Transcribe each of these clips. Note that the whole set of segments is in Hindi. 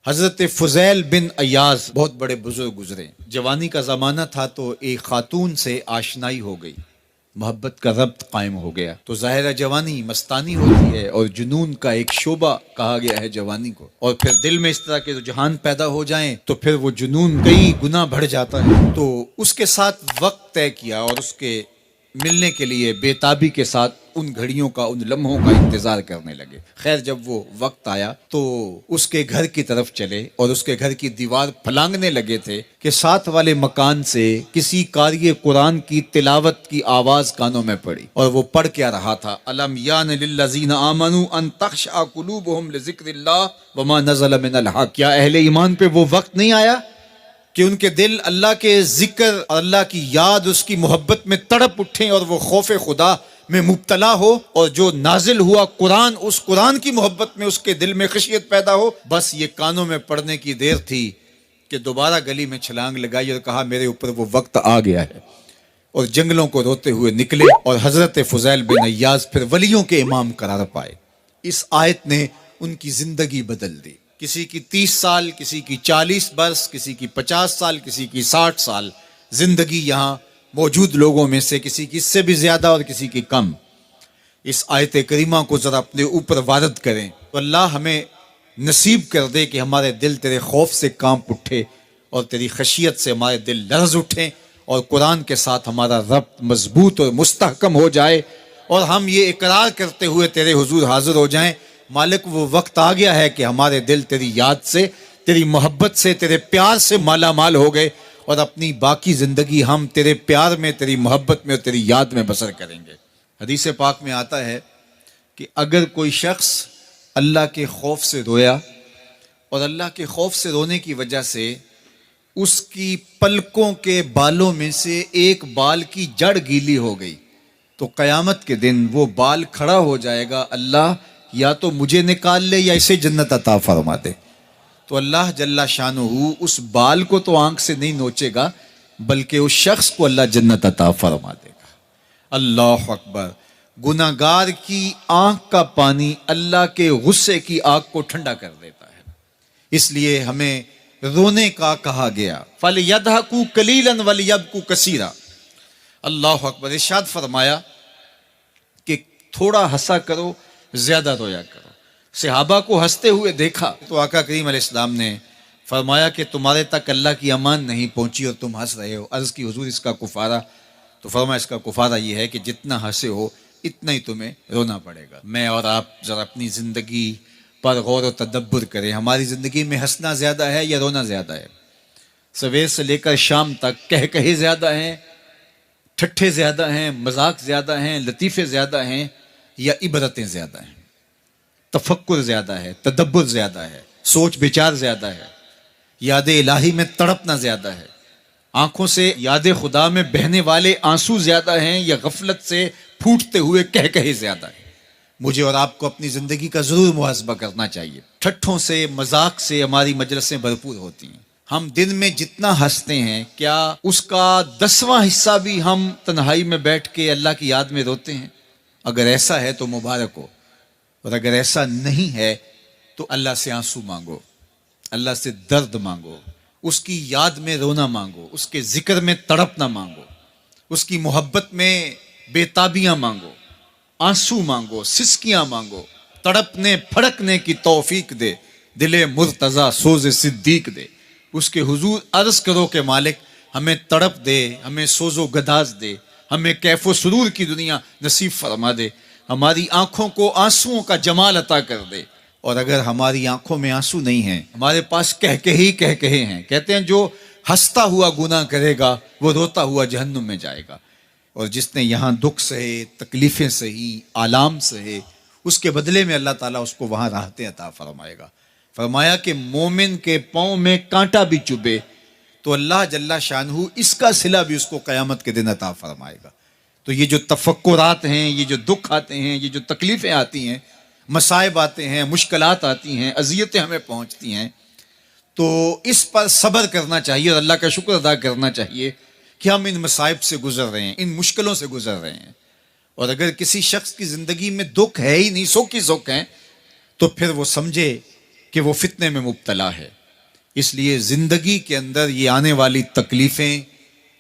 हजरत फुजैल बिन अयाज बहुत बड़े बुजुर्ग गुजरे। जवानी का ज़माना था तो एक खातून से आशनाई हो गई, मोहब्बत का रब्त कायम हो गया। तो ज़ाहिर जवानी मस्तानी होती है और जुनून का एक शोबा कहा गया है जवानी को। और फिर दिल में इस तरह के रुझान पैदा हो जाएं तो फिर वो जुनून कई गुना बढ़ जाता है। तो उसके साथ वक्त तय किया और उसके मिलने के लिए बेताबी के साथ उन घड़ियों का, उन लम्हों का इंतजार करने लगे। खैर, जब वो वक्त आया तो उसके घर की तरफ चले और उसके घर की दीवार फलांगने लगे थे कि साथ वाले मकान से किसी कारी कुरान की तिलावत की आवाज कानों में पड़ी। और वो पढ़ क्या रहा था, अलम यान लिल्लज़ीना आमनू अन तख़शअ क़ुलूबुहुम लिज़िक्रिल्लाह वमा नज़ल मिनल हक़। क्या अहले ईमान पे वो वक्त नहीं आया कि उनके दिल अल्लाह के जिक्र और अल्लाह की याद, उसकी मोहब्बत में तड़प उठें और वो खौफ खुदा में मुब्तला हो, और जो नाजिल हुआ कुरान, उस कुरान की मोहब्बत में उसके दिल में खशियत पैदा हो। बस ये कानों में पड़ने की देर थी कि दोबारा गली में छलांग लगाई और कहा मेरे ऊपर वो वक्त आ गया है। और जंगलों को रोते हुए निकले और हजरत फुजैल बिन अय्याज फिर वलियों के इमाम करार पाए। इस आयत ने उनकी जिंदगी बदल दी। किसी की 30 साल, किसी की 40 बरस, किसी की 50 साल, किसी की 60 साल जिंदगी यहाँ मौजूद लोगों में से किसी की इससे भी ज्यादा और किसी की कम। इस आयत करीमा को जरा अपने ऊपर वारद करें तो अल्लाह हमें नसीब कर दे कि हमारे दिल तेरे खौफ से कांप उठे और तेरी खशियत से हमारे दिल लर्ज उठे और कुरान के साथ हमारा रब्त मजबूत और मुस्तहकम हो जाए और हम ये इकरार करते हुए तेरे हुजूर हाजिर हो जाएं, मालिक वो वक्त आ गया है कि हमारे दिल तेरी याद से, तेरी मोहब्बत से, तेरे प्यार से माला माल हो गए और अपनी बाकी जिंदगी हम तेरे प्यार में, तेरी मोहब्बत में और तेरी याद में बसर करेंगे। हदीस पाक में आता है कि अगर कोई शख्स अल्लाह के खौफ से रोया और अल्लाह के खौफ से रोने की वजह से उसकी पलकों के बालों में से एक बाल की जड़ गीली हो गई, तो कयामत के दिन वो बाल खड़ा हो जाएगा, अल्लाह या तो मुझे निकाल ले या इसे जन्नत अता फरमा दे। तो अल्लाह जल्ला शानुहु उस बाल को तो आंख से नहीं नोचेगा, बल्कि उस शख्स को अल्लाह जन्नत अता फरमा देगा। अल्लाह अकबर। गुनाहगार की आंख का पानी अल्लाह के गुस्से की आग को ठंडा कर देता है। इसलिए हमें रोने का कहा गया, फल यदहकू कलीलन वल यबकू कसीरा। अल्लाह अकबर। इरशाद फरमाया कि थोड़ा हंसा करो, ज्यादा रोया करो। सहाबा को हंसते हुए देखा तो आका करीम अलैहिस्सलाम ने फरमाया कि तुम्हारे तक अल्लाह की अमान नहीं पहुंची और तुम हंस रहे हो। अर्ज की हुजूर इसका कुफारा? तो फरमाया इसका कुफारा ये है कि जितना हंसे हो इतना ही तुम्हें रोना पड़ेगा। मैं और आप जरा अपनी जिंदगी पर गौर और तदब्बुर करें। हमारी जिंदगी में हंसना ज्यादा है या रोना ज्यादा है? सवेर से लेकर शाम तक कह कहे ज्यादा हैं, ठट्ठे ज्यादा हैं, मजाक ज्यादा हैं, लतीफे ज्यादा हैं या इबरतें ज्यादा हैं? तफक्कुर ज्यादा है, तदब्बुर ज्यादा है, सोच विचार ज्यादा है, याद इलाही में तड़पना ज्यादा है, आंखों से याद खुदा में बहने वाले आंसू ज्यादा हैं या गफलत से फूटते हुए कह कहे ज्यादा है? मुझे और आपको अपनी जिंदगी का जरूर मुहासबा करना चाहिए। ठट्ठों से, मजाक से हमारी मजलिसें भरपूर होती हैं। हम दिन में जितना हंसते हैं, क्या उसका 10वां हिस्सा भी हम तन्हाई में बैठ के अल्लाह की याद में रोते हैं? अगर ऐसा है तो मुबारक हो, और अगर ऐसा नहीं है तो अल्लाह से आंसू मांगो, अल्लाह से दर्द मांगो, उसकी याद में रोना मांगो, उसके जिक्र में तड़पना मांगो, उसकी मोहब्बत में बेताबियां मांगो, आंसू मांगो, सिसकियां मांगो, तड़पने फड़कने की तौफीक दे, दिले मुर्तजा सोज सिद्दीक दे। उसके हुजूर अर्ज करो कि मालिक हमें तड़प दे, हमें सोजो गदाज दे, हमें कैफो सुरूर की दुनिया नसीब फरमा दे, हमारी आंखों को आंसुओं का जमाल अता कर दे। और अगर हमारी आंखों में आंसू नहीं हैं, हमारे पास कह कहे हैं, कहते हैं जो हंसता हुआ गुनाह करेगा वो रोता हुआ जहन्नुम में जाएगा, और जिसने यहाँ दुख सहे, तकलीफें सही, आलाम सहे, उसके बदले में अल्लाह ताला उसको वहां राहतें अता फरमाएगा। फरमाया कि मोमिन के पांव में कांटा भी चुभे तो अल्लाह जल्ला शानहू इसका सिला भी उसको कयामत के दिन अता फरमाएगा। तो ये जो तफक्कुरात हैं, ये जो दुख आते हैं, ये जो तकलीफें आती हैं, मसाइब आते हैं, मुश्किलात आती हैं, अजियतें हमें पहुंचती हैं, तो इस पर सब्र करना चाहिए और अल्लाह का शुक्र अदा करना चाहिए कि हम इन मसाइब से गुजर रहे हैं, इन मुश्किलों से गुजर रहे हैं। और अगर किसी शख्स की जिंदगी में दुख है ही नहीं, सुख ही सुख है, तो फिर वो समझे कि वो फितने में मुब्तला है। इसलिए ज़िंदगी के अंदर ये आने वाली तकलीफ़ें,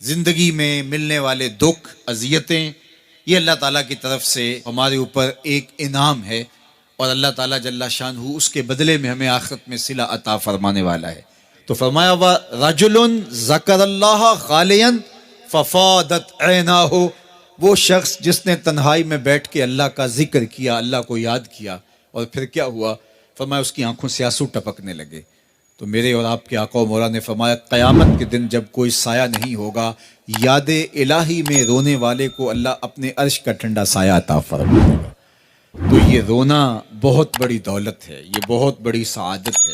ज़िंदगी में मिलने वाले दुख, अज़ियतें, ये अल्लाह ताला की तरफ से हमारे ऊपर एक इनाम है और अल्लाह ताला जल्ला शानहू उसके बदले में हमें आखिरत में सिला अता फरमाने वाला है। तो फरमाया व रजुलुन ज़करल्लाह खालियन फ़फ़ादत ऐनाहु, वो शख्स जिसने तन्हाई में बैठ के अल्लाह का जिक्र किया, अल्लाह को याद किया, और फिर क्या हुआ? फरमाया उसकी आंखों से आंसू टपकने लगे। तो मेरे और आपके आका मौला ने फरमाया क़यामत के दिन जब कोई साया नहीं होगा, याद इलाही में रोने वाले को अल्लाह अपने अर्श का ठंडा साया अता फरमा देगा। तो ये रोना बहुत बड़ी दौलत है, ये बहुत बड़ी सआदत है।